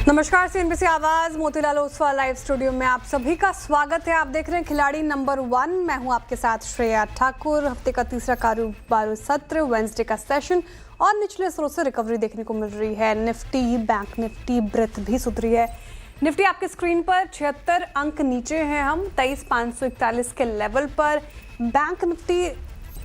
नमस्कार, सीएनबीसी आवाज Motilal Oswal live studio में आप सभी का स्वागत है। आप देख रहे हैं खिलाड़ी नंबर 1। मैं हूं आपके साथ श्रेया ठाकुर। हफ्ते का तीसरा कारोबारी सत्र, वेंसडे का सेशन और निचले स्तरों से रिकवरी देखने को मिल रही है। निफ्टी, बैंक निफ्टी, ब्रेथ भी सुधरी है। निफ्टी आपके स्क्रीन पर 76 अंक नीचे हैं हम 23,541 के लेवल पर। बैंक निफ्टी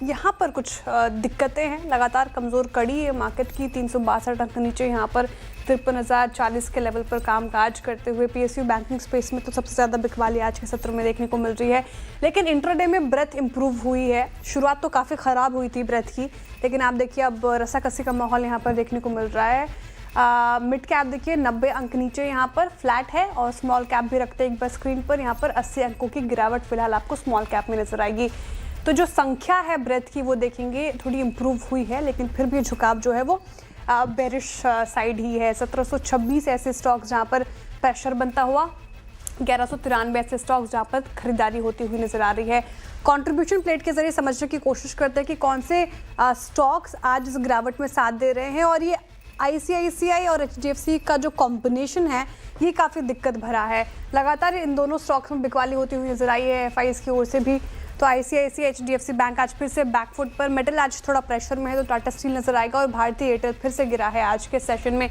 यहाँ पर कुछ दिक्कतें हैं, लगातार कमज़ोर कड़ी है मार्केट की। 362 अंक नीचे यहाँ पर 53,040 के लेवल पर कामकाज करते हुए। पीएसयू बैंकिंग स्पेस में तो सबसे ज़्यादा बिकवाली आज के सत्र में देखने को मिल रही है, लेकिन इंट्राडे में ब्रेथ इंप्रूव हुई है। शुरुआत तो काफ़ी ख़राब हुई थी ब्रेथ की, लेकिन आप देखिए अब रसाकसी का माहौल यहाँ पर देखने को मिल रहा है। मिड कैप देखिए 90 अंक नीचे यहाँ पर फ्लैट है, और स्मॉल कैप भी रखते हैं एक बार स्क्रीन पर। यहाँ पर 80 अंकों की गिरावट फिलहाल आपको स्मॉल कैप में नजर आएगी। तो जो संख्या है ब्रेथ की वो देखेंगे थोड़ी इंप्रूव हुई है, लेकिन फिर भी झुकाव जो है वो बेरिश साइड ही है। 1726 ऐसे स्टॉक्स जहाँ पर प्रेशर बनता हुआ, 1193 ऐसे स्टॉक्स जहाँ पर खरीदारी होती हुई नजर आ रही है। कंट्रीब्यूशन प्लेट के जरिए समझने की कोशिश करते हैं कि कौन से स्टॉक्स आज इस गिरावट में साथ दे रहे हैं, और ये आईसीआईसीआई और एचडीएफसी का जो कॉम्बिनेशन है ये काफ़ी दिक्कत भरा है। लगातार इन दोनों स्टॉक्स में बिकवाली होती हुई नजर आई है एफआईज की ओर से भी। तो आईसीआईसीआई, एचडीएफसी बैंक आज फिर से बैकफुट पर। मेटल आज थोड़ा प्रेशर में है, तो टाटा स्टील नजर आएगा, और भारतीय एयरटेल फिर से गिरा है आज के सेशन में।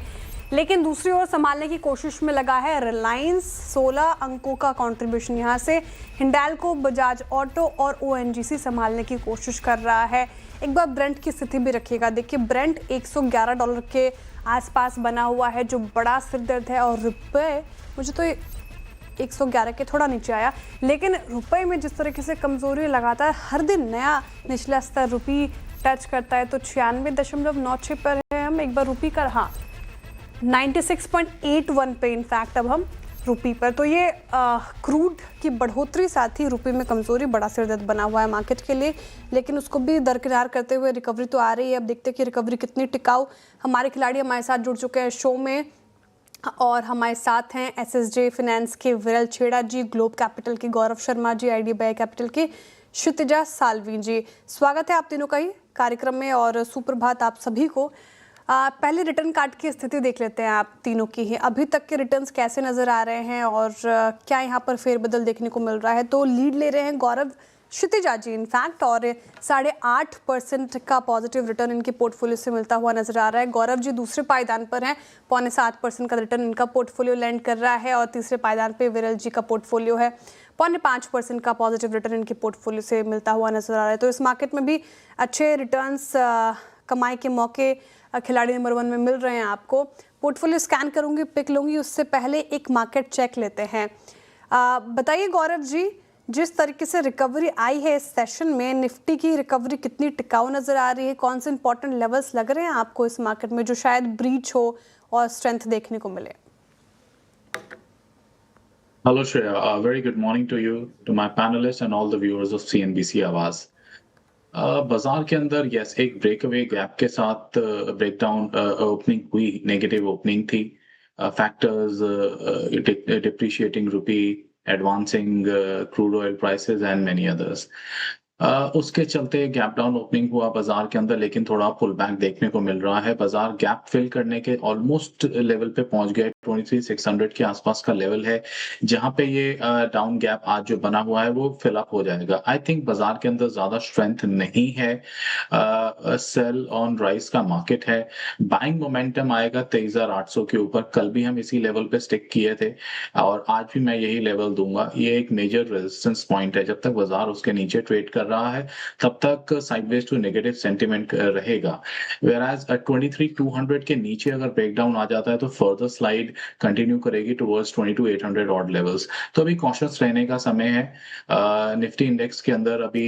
लेकिन दूसरी ओर संभालने की कोशिश में लगा है रिलायंस। 16 अंकों का कंट्रीब्यूशन यहाँ से। हिंडाल्को, बजाज ऑटो और ओएनजीसी संभालने की कोशिश कर रहा है। एक बार ब्रेंट की स्थिति भी रखिएगा। देखिए ब्रेंट $111 के आसपास बना हुआ है, जो बड़ा सिरदर्द है। और रुपये, मुझे तो 111 के थोड़ा नीचे आया, लेकिन रुपए में जिस तरीके से कमजोरी लगातार हर दिन नया निचला स्तर रुपी टच करता है, तो 96.96 पर है हम। एक बार रुपी का, हाँ 96.81 पे इनफैक्ट अब हम रुपी पर। तो ये क्रूड की बढ़ोतरी साथ ही रुपये में कमजोरी बड़ा सिरदर्द बना हुआ है मार्केट के लिए, लेकिन उसको भी दरकिनार करते हुए रिकवरी तो आ रही है। अब देखते हैं कि रिकवरी कितनी टिकाऊ। हमारे खिलाड़ी हमारे साथ जुड़ चुके हैं शो में, और हमारे साथ हैं एसएसजे फाइनेंस के विरल छेड़ा जी, ग्लोब कैपिटल के गौरव शर्मा जी, आईडीबीआई कैपिटल के क्षितिजा साल्वी जी। स्वागत है आप तीनों का ही कार्यक्रम में, और सुप्रभात आप सभी को। पहले रिटर्न कार्ड की स्थिति देख लेते हैं आप तीनों की ही। अभी तक के रिटर्न्स कैसे नजर आ रहे हैं, और क्या यहाँ पर फेरबदल देखने को मिल रहा है? तो लीड ले रहे हैं गौरव क्षितिजा जी इनफैक्ट, और 8.5% का पॉजिटिव रिटर्न इनके पोर्टफोलियो से मिलता हुआ नजर आ रहा है। गौरव जी दूसरे पायदान पर हैं, 7.25% का रिटर्न इनका पोर्टफोलियो लैंड कर रहा है, और तीसरे पायदान पे विरल जी का पोर्टफोलियो है। 5.5% का पॉजिटिव रिटर्न इनके पोर्टफोलियो से मिलता हुआ नजर आ रहा है। तो इस मार्केट में भी अच्छे रिटर्न्स कमाई के मौके खिलाड़ी नंबर 1 में मिल रहे हैं आपको। पोर्टफोलियो स्कैन करूंगी, पिक लूंगी, उससे पहले एक मार्केट चेक लेते हैं। बताइए गौरव जी, जिस तरीके से रिकवरी आई है इस सेशन में, निफ्टी की रिकवरी कितनी टिकाऊ नजर आ रही है? कौन से इंपॉर्टेंट लेवल्स लग रहे हैं आपको इस मार्केट में जो शायद ब्रीच हो और स्ट्रेंथ देखने को मिले? Hello Shreya, very good morning to you, to my panelists and all the viewers of CNBC आवाज। बाजार के अंदर यस एक ब्रेकअवे गैप के साथ ब्रेकडाउन ओपनिंग हुई, नेगेटिव ओपनिंग थी। Factors depreciating rupee, advancing crude oil prices and many others. उसके चलते गैप डाउन ओपनिंग हुआ बाजार के अंदर, लेकिन थोड़ा पुल बैक देखने को मिल रहा है। बाजार गैप फिल करने के ऑलमोस्ट लेवल पे पहुंच गया। 23,600 के आसपास का लेवल है, जहां पे ये डाउन गैप आज जो बना हुआ है वो फिल अप हो जाएगा। आई थिंक बाजार के अंदर ज्यादा स्ट्रेंथ नहीं है, सेल ऑन राइज का मार्केट है। बाइंग मोमेंटम आएगा 23,800 के ऊपर। कल भी हम इसी लेवल पे स्टिक किए थे, और आज भी मैं यही लेवल दूंगा। ये एक मेजर रेजिस्टेंस पॉइंट है। जब तक बाजार उसके नीचे ट्रेड कर रहा है तब तक साइडवेज टू नेगेटिव सेंटीमेंट रहेगा। वेयरएज 23,200 के नीचे अगर ब्रेकडाउन आ जाता है तो फर्दर स्लाइड कंटिन्यू करेगी टुवर्ड्स 22,800 ऑड लेवल्स। तो अभी कॉशियस रहने का समय है। निफ्टी इंडेक्स के अंदर अभी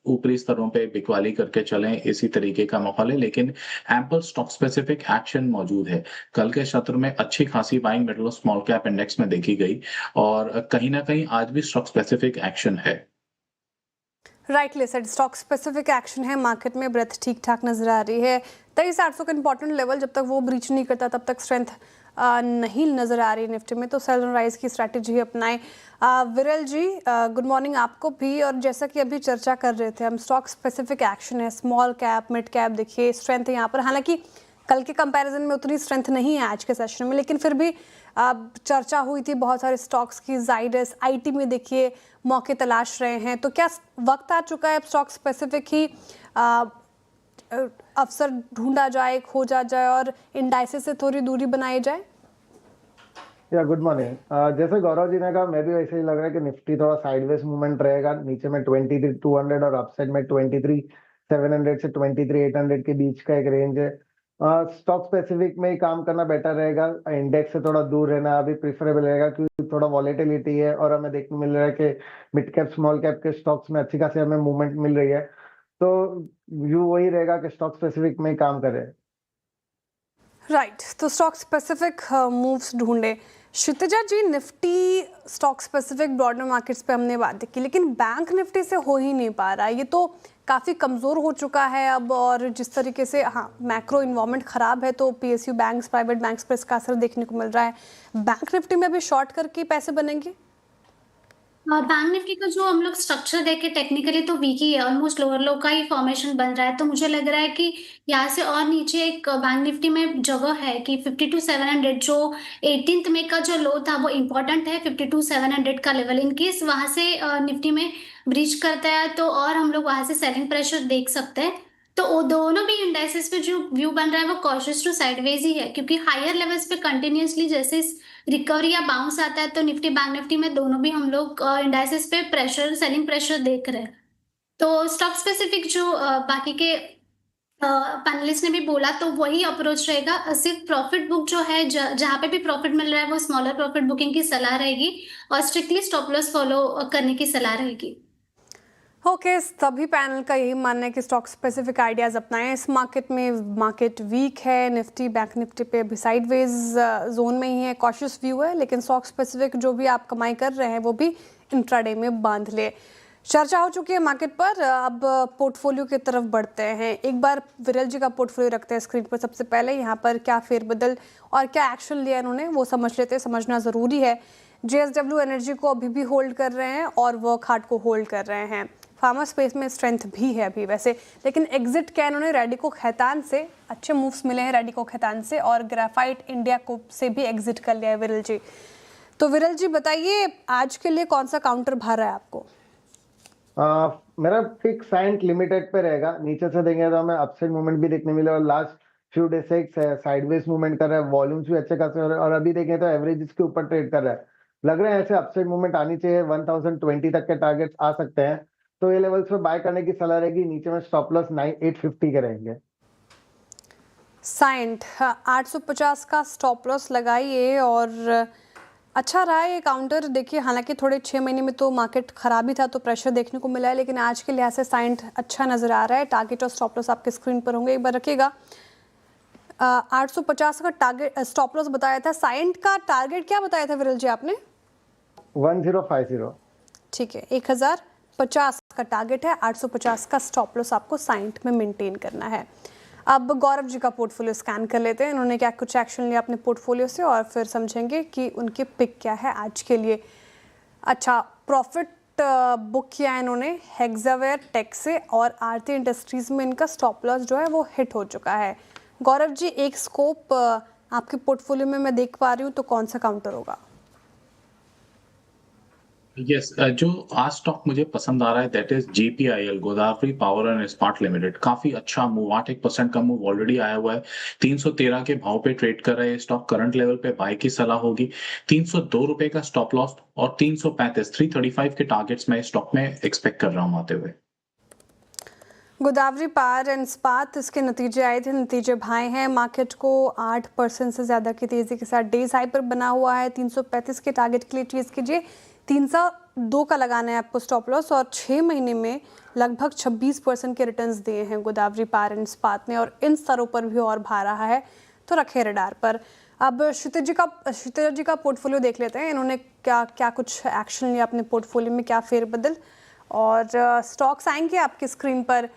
ऊपरी स्तरों पे बिकवाली करके चलें, इसी तरीके का माहौल है, लेकिन एम्पल स्टॉक स्पेसिफिक एक्शन मौजूद है। कल के सत्र में अच्छी खासी बाइंग मिडल और स्मॉल कैप इंडेक्स में देखी गई, और कहीं ना कहीं आज भी स्टॉक स्पेसिफिक एक्शन है। Rightly said, stock specific action है मार्केट में। ब्रेथ ठीक ठाक नजर आ रही है। 23,800 का इंपॉर्टेंट लेवल, जब तक वो ब्रीच नहीं करता तब तक स्ट्रेंथ नहीं नजर आ रही निफ्टी में। तो सेल ऑन राइज की स्ट्रैटेजी अपनाएं। विरल जी गुड मॉर्निंग आपको भी। और जैसा कि अभी चर्चा कर रहे थे हम, स्टॉक स्पेसिफिक एक्शन है, स्मॉल कैप, मिड कैप, देखिए स्ट्रेंथ है यहाँ पर। हालांकि कल के कंपैरिजन में उतनी स्ट्रेंथ नहीं है आज के सेशन में, लेकिन फिर भी चर्चा हुई थी बहुत सारे स्टॉक्स की। जाइडस आईटी में देखिए मौके तलाश रहे हैं, तो क्या वक्त आ चुका है अब स्टॉक स्पेसिफिक ही अवसर ढूंढा जाए, खोजा जाए और इंडाइसेस से थोड़ी दूरी बनाई जाए? या गुड मॉर्निंग। जैसे गौरव जी ने कहा, मैं भी वैसे ही लग रहा है कि निफ्टी थोड़ा साइडवेज मूवमेंट रहेगा। नीचे में 23,200 और अपसाइड में 23,700 से 23,800 के बीच का एक रेंज है। स्टॉक स्पेसिफिक में ही काम करना बेटर रहेगा, इंडेक्स से थोड़ा दूर रहना अभी प्रिफरेबल रहेगा, क्योंकि थोड़ा वॉलेटिलिटी है और हमें देखने मिल रहा है कि मिड कैप स्मॉल कैप के स्टॉक्स में अच्छी खासी हमें मूवमेंट मिल रही है। तो व्यू वही रहेगा कि स्टॉक स्पेसिफिक में ही काम करें। राइट, तो स्टॉक स्पेसिफिक मूव्स ढूंढे। Kshitija ji, Nifty stock specific broader markets पे हमने बात की, लेकिन बैंक निफ्टी से हो ही नहीं पा रहा। ये तो काफ़ी कमज़ोर हो चुका है अब, और जिस तरीके से मैक्रो इन्वायरमेंट ख़राब है तो पीएसयू बैंक्स, प्राइवेट बैंक्स पर इसका असर देखने को मिल रहा है। बैंक निफ्टी में अभी शॉर्ट करके पैसे बनेंगे? बैंक निफ्टी का जो हम लोग स्ट्रक्चर देखे टेक्निकली तो वीक ही है, ऑलमोस्ट लोअर लो का ही फॉर्मेशन बन रहा है। तो मुझे लग रहा है कि यहाँ से और नीचे एक बैंक निफ्टी में जगह है कि 52,700 जो 18th में का जो लो था वो इम्पोर्टेंट है। 52,700 का लेवल इनकेस वहां से निफ्टी में ब्रीच करता है तो और हम लोग वहां से सेलिंग प्रेशर देख सकते हैं। तो वो दोनों भी इंडाइसेस पे जो व्यू बन रहा है वो कॉशियस टू साइडवेज ही है, क्योंकि हायर लेवल्स पे कंटिन्यूअसली जैसे रिकवरी या बाउंस आता है तो निफ्टी बैंक निफ्टी में दोनों भी हम लोग इंडाइसेस पे प्रेशर, सेलिंग प्रेशर देख रहे हैं। तो स्टॉक स्पेसिफिक जो बाकी के पैनलिस्ट ने भी बोला तो वही अप्रोच रहेगा। सिर्फ प्रॉफिट बुक जो है जहाँ पे भी प्रॉफिट मिल रहा है वो स्मॉलर प्रॉफिट बुकिंग की सलाह रहेगी और स्ट्रिक्टली स्टॉप लॉस फॉलो करने की सलाह रहेगी। ओके, सभी पैनल का यही मानना है कि स्टॉक स्पेसिफिक आइडियाज़ अपनाएं इस मार्केट में। मार्केट वीक है, निफ्टी बैंक निफ्टी पे अभी साइडवेज जोन में ही है, कॉशियस व्यू है, लेकिन स्टॉक स्पेसिफिक जो भी आप कमाई कर रहे हैं वो भी इंट्राडे में बांध ले। चर्चा हो चुकी है मार्केट पर, अब पोर्टफोलियो की तरफ बढ़ते हैं। एक बार विरल जी का पोर्टफोलियो रखते हैं स्क्रीन पर। सबसे पहले यहाँ पर क्या फेरबदल और क्या एक्शन लिया इन्होंने वो समझ लेते हैं, समझना ज़रूरी है। JSW एनर्जी को अभी भी होल्ड कर रहे हैं और वर्क हार्ड को होल्ड कर रहे हैं। फार्मा स्पेस में स्ट्रेंथ भी है अभी वैसे, लेकिन एग्जिट क्या इन्होंने रैडिको खैतान से अच्छे मूव्स मिले हैं, रैडिको खैतान से, और ग्राफाइट इंडिया को से भी एग्जिट कर लिया है विरल जी। तो विरल जी बताइए, आज के लिए कौन सा काउंटर भर रहा है आपको? मेरा फिक्स साइंट लिमिटेड पे रहेगा। नीचे से देंगे तो हमें अपसाइड मूवमेंट भी देखने मिले और लास्ट फ्यू डेज से एक साइडवेज मूवमेंट कर रहा है, वॉल्यूम्स भी अच्छे खासे हो रहे हैं और अभी देखें तो एवरेज के ऊपर ट्रेड कर रहा है। लग रहा है ऐसे अपसाइड मूवमेंट आनी चाहिए, 1020 तक के टारगेट्स आ सकते हैं, तो ये लेवल्स पे बाय करने की सलाह रहेगी। नीचे में स्टॉप लॉस 850 के रहेंगे। साइंट 850 का स्टॉप लॉस लगाइए, और अच्छा रहा है ये काउंटर। देखिए, हालांकि थोड़े 6 महीने में तो मार्केट खराब ही था तो प्रेशर देखने को मिला है, लेकिन आज के लिहाज से साइंट अच्छा नज़र आ रहा है। टारगेट और स्टॉप लॉस आपके स्क्रीन पर होंगे, एक बार रखिएगा। 850 का टारगेट स्टॉप लॉस बताया था। साइंट का टारगेट क्या बताया था विरल जी आपने? 1050। ठीक है, 1050 का टारगेट है, 850 का स्टॉप लॉस आपको साइंट में मेंटेन करना है। अब गौरव जी का पोर्टफोलियो स्कैन कर लेते हैं, इन्होंने क्या कुछ एक्शन लिया अपने पोर्टफोलियो से, और फिर समझेंगे कि उनके पिक क्या है आज के लिए। अच्छा, प्रॉफिट बुक किया है इन्होंने हेक्सावेयर टेक से, और आरती इंडस्ट्रीज में इनका स्टॉप लॉस जो है वो हिट हो चुका है। गौरव जी, एक स्कोप आपके पोर्टफोलियो में मैं देख पा रही हूँ, तो कौन सा काउंटर होगा? यस, जो आज स्टॉक मुझे पसंद आ रहा है that is GPIL, Godavari power and इस्पात लिमिटेड। काफी अच्छा मूव, 8% का मूव ऑलरेडी आया हुआ है। 313 के भाव पे ट्रेड कर रहे हैं स्टॉक। करंट लेवल पे बाय की सलाह होगी। 302 रुपए का स्टॉप लॉस और 335 के टारगेट्स में स्टॉक में एक्सपेक्ट कर रहा हूँ आते हुए। गोदावरी पावर एंड इस्पात, इसके नतीजे आए थे, नतीजे भाए हैं। मार्केट को 8% से ज़्यादा की तेज़ी के साथ डेज हाई पर बना हुआ है। 335 के टारगेट के लिए चीज़ कीजिए। 302 का लगाना है आपको स्टॉप लॉस, और 6 महीने में लगभग 26% के रिटर्न्स दिए हैं गोदावरी पावर एंड इस्पात ने, और इन स्तरों पर भी और भा रहा है, तो रखे रडार पर। अब क्षितिजा जी का पोर्टफोलियो देख लेते हैं, इन्होंने क्या कुछ एक्शन लिया अपने पोर्टफोलियो में, क्या फेरबदल, और स्टॉक्स आएंगे आपकी स्क्रीन पर।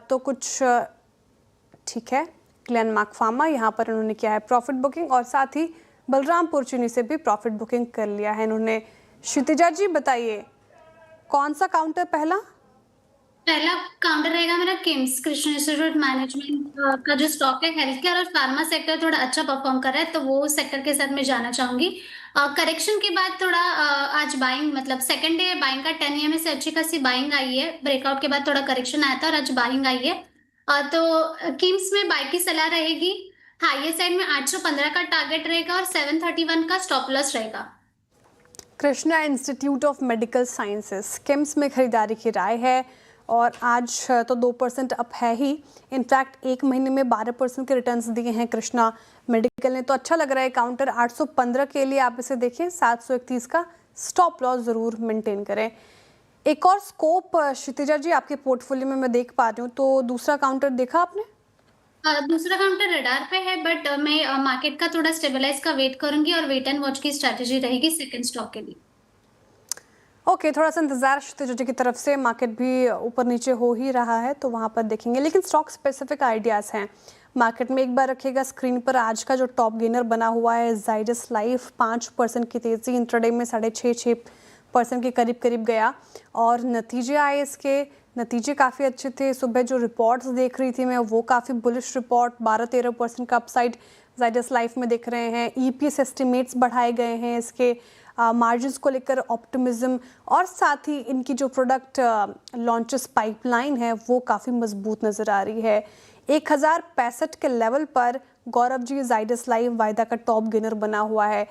तो कुछ ठीक है, ग्लेनमार्क फार्मा, यहाँ पर इन्होंने किया है प्रॉफिट बुकिंग, और साथ ही बलरामपुर चीनी से भी प्रॉफिट बुकिंग कर लिया है इन्होंने। क्षितिजा जी बताइए, कौन सा काउंटर पहला? पहला काउंटर रहेगा मेरा किम्स कृष्ण इंस्टीट्यूट मैनेजमेंट का जो स्टॉक है हेल्थ केयर और फार्मा सेक्टर थोड़ा अच्छा परफॉर्म कर रहा है, तो वो सेक्टर के साथ मैं जाना चाहूंगी। करेक्शन के बाद थोड़ा आज बाइंग मतलब सेकंड डे बाइंग का 10 EMA से अच्छी खासी बाइंग आई है। ब्रेकआउट के बाद थोड़ा करेक्शन आया था और आज बाइंग आई है। तो किम्स में बाई की सलाह रहेगी। हाईएस्ट साइड में 815 का टारगेट रहेगा और 731 का स्टॉप लॉस रहेगा। Krishna institute of medical sciences KIMS में खरीदारी की राय है और आज तो 2% अप है ही। इनफैक्ट एक महीने में 12% के रिटर्न्स दिए हैं कृष्णा मेडिकल ने, तो अच्छा लग रहा है। काउंटर 815 के लिए आप इसे देखें, 731 का स्टॉप लॉस ज़रूर मेंटेन करें। एक और स्कोप क्षितिजा जी आपके पोर्टफोलियो में मैं देख पा रही हूँ, तो दूसरा काउंटर देखा आपने? दूसरा काउंटर रडार पे है, बट मैं मार्केट का थोड़ा स्टेबलाइज का वेट करूंगी और वेट एंड वॉच की स्ट्रैटेजी रहेगी सेकंड स्टॉक के लिए। ओके, थोड़ा सा इंतजार क्षितिजा जी की तरफ से, मार्केट भी ऊपर नीचे हो ही रहा है तो वहाँ पर देखेंगे, लेकिन स्टॉक स्पेसिफिक आइडियाज़ हैं मार्केट में। एक बार रखिएगा स्क्रीन पर आज का जो टॉप गेनर बना हुआ है जाइडस लाइफ, 5% की तेज़ी, इंट्राडे में 6.5% के करीब करीब गया और नतीजे आए इसके, नतीजे काफ़ी अच्छे थे। सुबह जो रिपोर्ट्स देख रही थी मैं वो काफ़ी बुलिश रिपोर्ट, 12-13% का अपसाइड जाइडस लाइफ में देख रहे हैं। EPS एस्टिमेट्स बढ़ाए गए हैं इसके, मार्जिन्स को लेकर ऑप्टिमिज्म और साथ ही इनकी जो प्रोडक्ट लॉन्चेस पाइपलाइन है वो काफ़ी मजबूत नज़र आ रही है। 1065 के लेवल पर गौरव जी जाइडस लाइफ वायदा का टॉप गेनर बना हुआ है।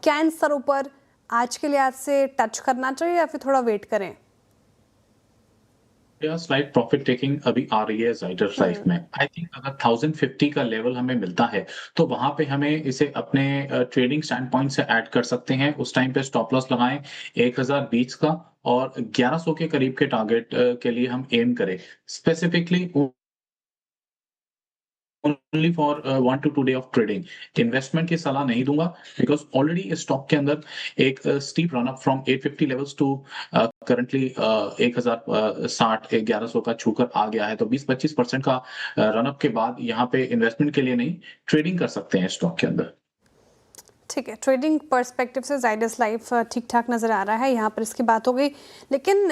क्या इन स्तरों पर आज के लिहाज से टच करना चाहिए या फिर थोड़ा वेट करें? या स्लाइट प्रॉफिट टेकिंग अभी आ रही है जाइडस लाइफ में। आई थिंक अगर 1050 का लेवल हमें मिलता है तो वहां पे हमें इसे अपने ट्रेडिंग स्टैंड पॉइंट से ऐड कर सकते हैं। उस टाइम पे स्टॉप लॉस लगाएं 1020 का और 1100 के करीब के टारगेट के लिए हम एम करें specifically only for 1 to 2 day of trading. Investment की सलाह नहीं दूंगा बिकॉज ऑलरेडी इस स्टॉक के अंदर एक steep run up from 850 levels to currently 1060 1100 का छूकर आ गया है। तो 20-25% का रन अप के बाद यहाँ पे इन्वेस्टमेंट के लिए नहीं, ट्रेडिंग कर सकते हैं स्टॉक के अंदर। ठीक है, ट्रेडिंग पर्सपेक्टिव से जाइडस लाइफ ठीक ठाक नज़र आ रहा है, यहाँ पर इसकी बात हो गई। लेकिन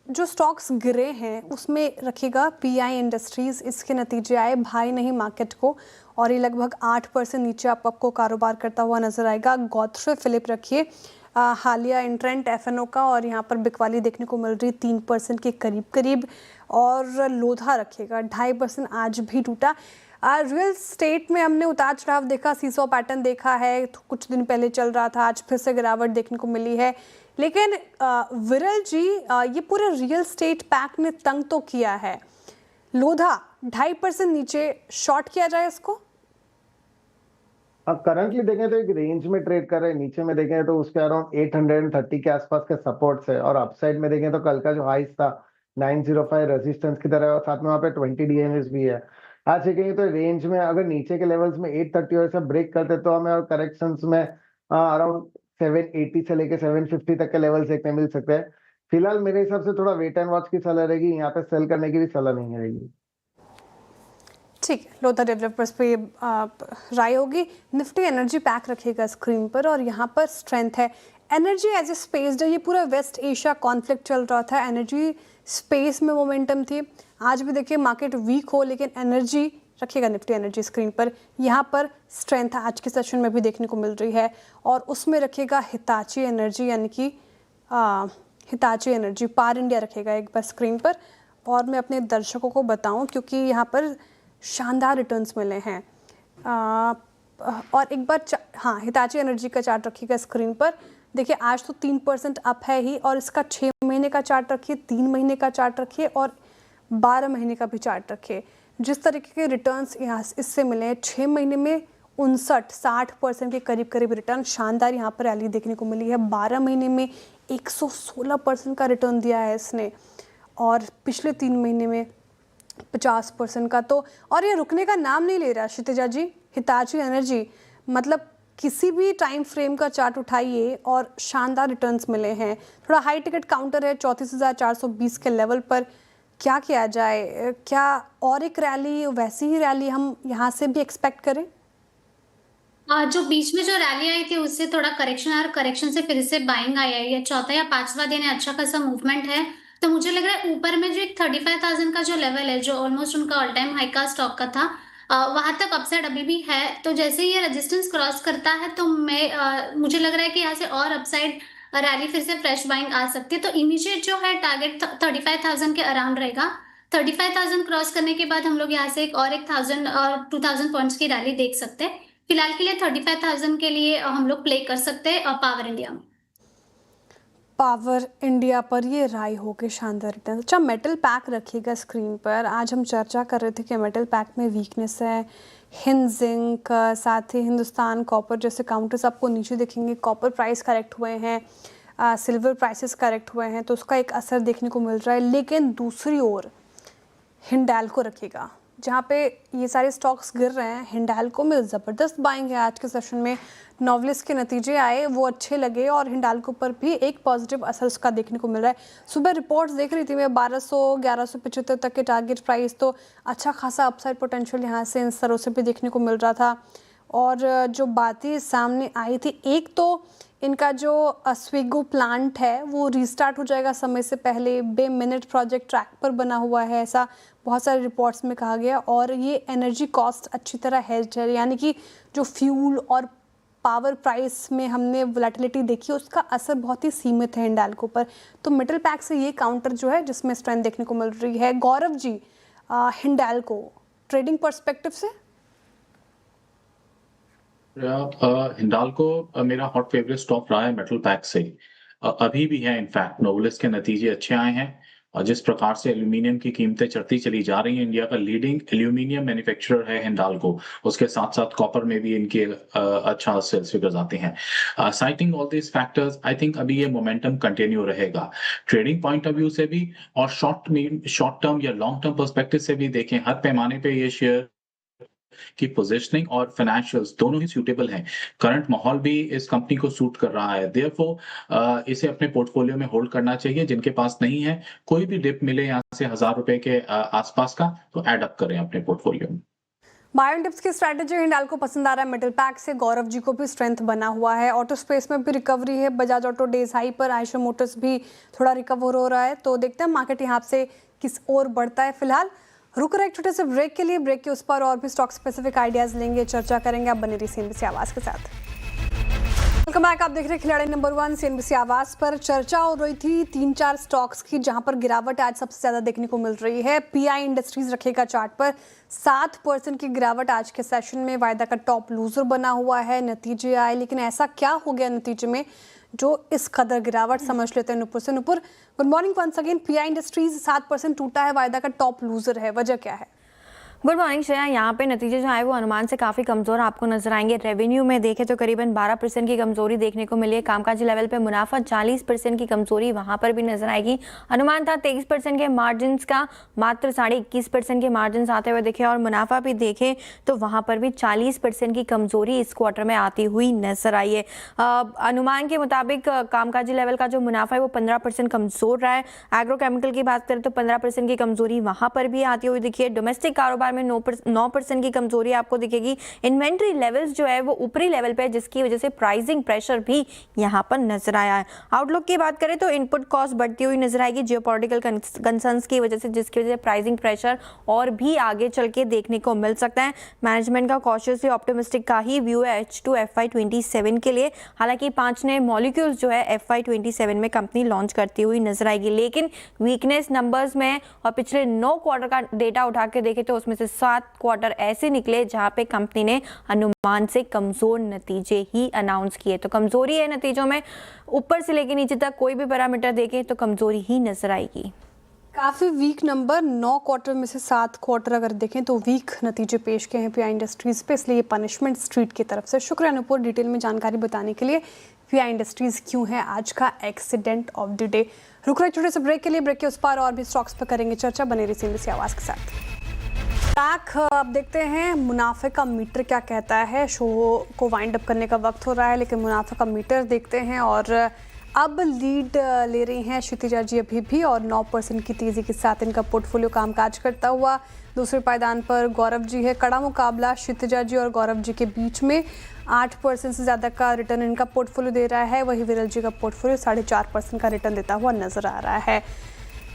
जो स्टॉक्स गिरे हैं उसमें रखिएगा PI इंडस्ट्रीज़, इसके नतीजे आए, भाई नहीं मार्केट को और ये लगभग 8% नीचे आपको कारोबार करता हुआ नजर आएगा। गॉडफ्रे फिलिप रखिए, हालिया इंट्रेंट FNO का, और यहाँ पर बिकवाली देखने को मिल रही 3% के करीब करीब। और लोधा रखिएगा 2.5% आज भी टूटा। रियल स्टेट में हमने उतार चढ़ाव देखा, सीसो पैटर्न देखा है, तो कुछ दिन पहले चल रहा था, आज फिर से गिरावट देखने को मिली है। लेकिन विरल जी, ये पूरे रियल स्टेट पैक ने तंग तो किया है। लोधा 2.5% नीचे शॉर्ट किया जाए इसको? अब करंटली देखें तो एक रेंज में ट्रेड कर रहे हैं, नीचे में देखें तो उसके अराउंड 830 के आसपास के सपोर्ट्स है और अपसाइड में देखें तो कल का जो हाइस था 905 रेजिस्टेंस की तरह और साथ में वहाँ पे 20 DMS भी है। आज देखेंगे तो रेंज में अगर नीचे के लेवल्स में 830 और से ब्रेक करते तो हमें और करेक्शंस में अराउंड 780 से लेके 750 तक के लेवल्स देखने मिल सकते हैं। फिलहाल मेरे हिसाब से थोड़ा वेट एंड वॉच की सलाह रहेगी, यहाँ पे सेल करने की भी सलाह नहीं रहेगी। ठीक है, लोधा डेवलपर्स पे राय होगी। निफ्टी एनर्जी पैक रखिएगा स्क्रीन पर और यहाँ पर स्ट्रेंथ है। एनर्जी एज ए स्पेस, जब ये पूरा वेस्ट एशिया कॉन्फ्लिक्ट चल रहा था, एनर्जी स्पेस में मोमेंटम थी। आज भी देखिए मार्केट वीक हो लेकिन एनर्जी रखिएगा, निफ्टी एनर्जी स्क्रीन पर, यहाँ पर स्ट्रेंथ आज के सेशन में भी देखने को मिल रही है। और उसमें रखिएगा हिताची एनर्जी, यानी कि हिताची एनर्जी, पार इंडिया रखिएगा एक बार स्क्रीन पर। और मैं अपने दर्शकों को बताऊं क्योंकि यहाँ पर शानदार रिटर्न्स मिले हैं। और एक बार हाँ, हिताची एनर्जी का चार्ट रखिएगा स्क्रीन पर। देखिए आज तो 3% अप है ही, और इसका 6 महीने का चार्ट रखिए, 3 महीने का चार्ट रखिए और 12 महीने का भी चार्ट रखिए। जिस तरीके के रिटर्न्स यहाँ इससे मिले हैं, 6 महीने में 59-60% के करीब करीब रिटर्न, शानदार यहाँ पर रैली देखने को मिली है। 12 महीने में 116% का रिटर्न दिया है इसने और पिछले 3 महीने में 50% का। तो और ये रुकने का नाम नहीं ले रहा क्षितिजा जी। हिताची एनर्जी मतलब किसी भी टाइम फ्रेम का चार्ट उठाइए और शानदार रिटर्न्स मिले हैं। थोड़ा हाई टिकट काउंटर है 34,420 के लेवल पर। क्या किया जाए? क्या और एक रैली, वैसी ही रैली हम यहाँ से भी एक्सपेक्ट करें? जो बीच में जो रैली आई थी उससे थोड़ा करेक्शन आया और करेक्शन से फिर से बाइंग आई है। ये चौथा या पांचवा दिन है, अच्छा खासा मूवमेंट है। तो मुझे लग रहा है ऊपर में जो एक 35,000 का जो लेवल है, जो ऑलमोस्ट उनका ऑल टाइम हाई का स्टॉक का था, वहां तक अपसाइड अभी भी है। तो जैसे ही ये रेजिस्टेंस क्रॉस करता है तो मुझे लग रहा है कि यहाँ से और अपसाइड रैली फिर से फ्रेश बाइंग आ सकती है। तो इमीडिएट जो है टारगेट 35,000 के अराउंड रहेगा। 35,000 क्रॉस करने के बाद हम लोग यहाँ से एक 1,000 और 2,000 पॉइंट्स की रैली देख सकते हैं। फिलहाल के लिए 35,000 के लिए हम लोग प्ले कर सकते हैं पावर इंडिया में। पावर इंडिया पर ये राय हो गई शानदार रिटर्न। अच्छा, मेटल पैक रखिएगा स्क्रीन पर। आज हम चर्चा कर रहे थे कि मेटल पैक में वीकनेस है। हिंद जिंक, साथ ही हिंदुस्तान कॉपर जैसे काउंटर्स आपको नीचे दिखेंगे। कॉपर प्राइस करेक्ट हुए हैं, सिल्वर प्राइसेस करेक्ट हुए हैं, तो उसका एक असर देखने को मिल रहा है। लेकिन दूसरी ओर हिंडाल्को रखिएगा, जहाँ पे ये सारे स्टॉक्स गिर रहे हैं। हिंडाल्को में ज़बरदस्त बाइंग है आज के सेशन में। नॉवलिस के नतीजे आए, वो अच्छे लगे और हिंडाल्को पर भी एक पॉजिटिव असर उसका देखने को मिल रहा है। सुबह रिपोर्ट्स देख रही थी मैं, 1200-1175 तक के टारगेट प्राइस, तो अच्छा खासा अपसाइड पोटेंशियल यहाँ से इन स्तरों से भी देखने को मिल रहा था। और जो बातें सामने आई थी, एक तो इनका जो अस्वेगो प्लांट है वो रीस्टार्ट हो जाएगा समय से पहले। बे-मिनट प्रोजेक्ट ट्रैक पर बना हुआ है, ऐसा बहुत सारे रिपोर्ट्स में कहा गया। और ये एनर्जी कॉस्ट अच्छी तरह हेज्ड है, यानी कि जो फ्यूल और पावर प्राइस में हमने वोलेटिलिटी देखी, उसका असर बहुत ही सीमित है हिंडाल्को पर। तो मिडिल पैक से ये काउंटर जो है जिसमें स्ट्रेंथ देखने को मिल रही है। गौरव जी, हिंडाल्को ट्रेडिंग पर्सपेक्टिव से हिंडाल्को मेरा हॉट फेवरेट स्टॉक रहा है मेटल पैक से, अभी भी है। इनफैक्ट नोवेलिस के नतीजे अच्छे आए हैं और जिस प्रकार से एल्यूमिनियम की कीमतें चढ़ती चली जा रही हैं, इंडिया का लीडिंग एल्यूमिनियम मैन्युफैक्चरर है हिंडाल्को। उसके साथ साथ कॉपर में भी इनके अच्छा सेल्स फिगर्स आते हैं। Citing all this factors, I think अभी ये मोमेंटम कंटिन्यू रहेगा ट्रेडिंग पॉइंट ऑफ व्यू से भी, और शॉर्ट टर्म या लॉन्ग टर्म पर्सपेक्टिव से भी देखें। हर पैमाने पे ये शेयर की पोजीशनिंग और फाइनेंशियल्स दोनों ही सूटेबल हैं। करंट माहौल भी इस कंपनी को सूट कर रहा है, देयरफॉर इसे अपने पोर्टफोलियो में होल्ड करना चाहिए। जिनके पास नहीं है, कोई भी डिप मिले यहाँ से 1,000 रुपए के आसपास का, तो एड अप करें अपने पोर्टफोलियो में। बायोन टिप्स की स्ट्रैटेजी हिंडाल्को पसंद आ रहा है मिडिल पैक से। गौरव जी को भी स्ट्रेंथ बना हुआ है। ऑटो स्पेस में भी रिकवरी है। बजाज ऑटो डेज हाई पर, आयशर मोटर्स भी थोड़ा रिकवर हो रहा है। तो देखते हैं मार्केट यहाँ से किस ओर बढ़ता है। फिलहाल रुक रहे एक छोटे से ब्रेक के लिए। ब्रेक के उस पर और भी स्टॉक स्पेसिफिक आइडियाज लेंगे, चर्चा करेंगे। आप बने रहिए सीएनबीसी आवाज के साथ। Welcome back. आप देख रहे हैं खिलाड़ी नंबर 1 सीएनबीसी आवाज पर। चर्चा हो रही थी 3-4 स्टॉक्स की, जहां पर गिरावट आज सबसे ज्यादा देखने को मिल रही है। पीआई इंडस्ट्रीज रखेगा चार्ट पर, 7% की गिरावट आज के सेशन में। वायदा का टॉप लूजर बना हुआ है। नतीजे आए, लेकिन ऐसा क्या हो गया नतीजे में जो इस कदर गिरावट? समझ लेते हैं नुपुर से। Nupur, good morning once again. PI industries 7% टूटा है, वायदा का टॉप लूजर है, वजह क्या है? Good morning Shreya. यहाँ पे नतीजे जो आए वो अनुमान से काफ़ी कमज़ोर आपको नजर आएंगे। रेवेन्यू में देखें तो करीबन 12% की कमजोरी देखने को मिली है। कामकाजी लेवल पे मुनाफा 40% की कमजोरी वहाँ पर भी नजर आएगी। अनुमान था 23% के मार्जिन का, मात्र 21.5% के मार्जिन आते हुए दिखे। और मुनाफा भी देखें तो वहाँ पर भी 40% की कमजोरी इस क्वार्टर में आती हुई नजर आई है। अनुमान के मुताबिक कामकाजी लेवल का जो मुनाफा है वो 15% कमजोर रहा है। एग्रोकेमिकल की बात करें तो 15% की कमजोरी वहाँ पर भी आती हुई दिखी है। डोमेस्टिक कारोबार में 9% की कमजोरी आपको दिखेगी। इन्वेंट्री लेवल्स जो है वो ऊपरी लेवल पे है, जिसकी वजह से प्राइसिंग प्रेशर भी यहाँ पर नजर आया है। आउटलुक की बात करें तो इनपुट कॉस्ट बढ़ती हुई नजर आएगी जियोपॉलिटिकल कंसर्न्स की वजह से, जिसकी वजह से प्राइसिंग प्रेशर और भी आगे चल के देखने को मिल सकता है। मैनेजमेंट का कॉशियसली ऑप्टिमिस्टिक का ही व्यू है H2 FY27 के लिए। हालांकि 5 नए मॉलिक्यूल्स जो है FY27 में कंपनी लॉन्च करती हुई नजर आएगी। लेकिन वीकनेस नंबर्स में और पिछले 9 क्वार्टर का डेटा उठा के देखें तो उसमें से 7 क्वार्टर ऐसे निकले जहां पे कंपनी ने अनुमान से कमजोर नतीजे ही अनाउंस किए। तो कमजोरी है नतीजों में, ऊपर से लेकर नीचे तक कोई भी पैरामीटर देखें तो कमजोरी ही नजर आएगी। काफ़ी वीक नंबर, 9 क्वार्टर में से 7 क्वार्टर अगर देखें तो वीक नतीजे पेश किए हैं पीआई इंडस्ट्रीज पे, इसलिए पनिशमेंट स्ट्रीट की तरफ से। शुक्रिया अनुपुर डिटेल में जानकारी बताने के लिए। पीआई इंडस्ट्रीज क्यों है आज का एक्सीडेंट ऑफ द डे। रुक रहे छोटे से ब्रेक के लिए। ब्रेक के उस पार और भी स्टॉक्स पर करेंगे चर्चा, बने रहिए सीएनबीसी आवाज के साथ। अब देखते हैं मुनाफे का मीटर क्या कहता है। शो को वाइंड अप करने का वक्त हो रहा है, लेकिन मुनाफे का मीटर देखते हैं। और अब लीड ले रही हैं क्षितिजा जी अभी भी, और 9% की तेज़ी के साथ इनका पोर्टफोलियो कामकाज करता हुआ। दूसरे पायदान पर गौरव जी है। कड़ा मुकाबला क्षितिजा जी और गौरव जी के बीच में। 8% से ज़्यादा का रिटर्न इनका पोर्टफोलियो दे रहा है। वही विरल जी का पोर्टफोलियो 4.5% का रिटर्न देता हुआ नजर आ रहा है।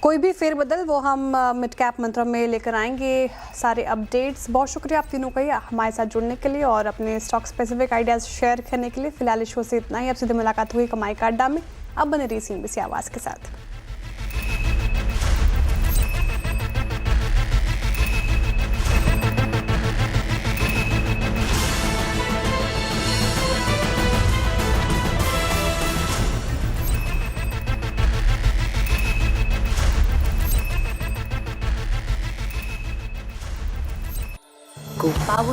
कोई भी फेरबदल वो हम मिड कैप मंत्रा में लेकर आएंगे सारे अपडेट्स। बहुत शुक्रिया आप तीनों का ही हमारे साथ जुड़ने के लिए और अपने स्टॉक स्पेसिफिक आइडियाज शेयर करने के लिए। फिलहाल इस शो से इतना ही। अब सीधे मुलाकात हुई कमाई का अड्डा में। अब बने रही CNBC आवाज़ के साथ। Go Power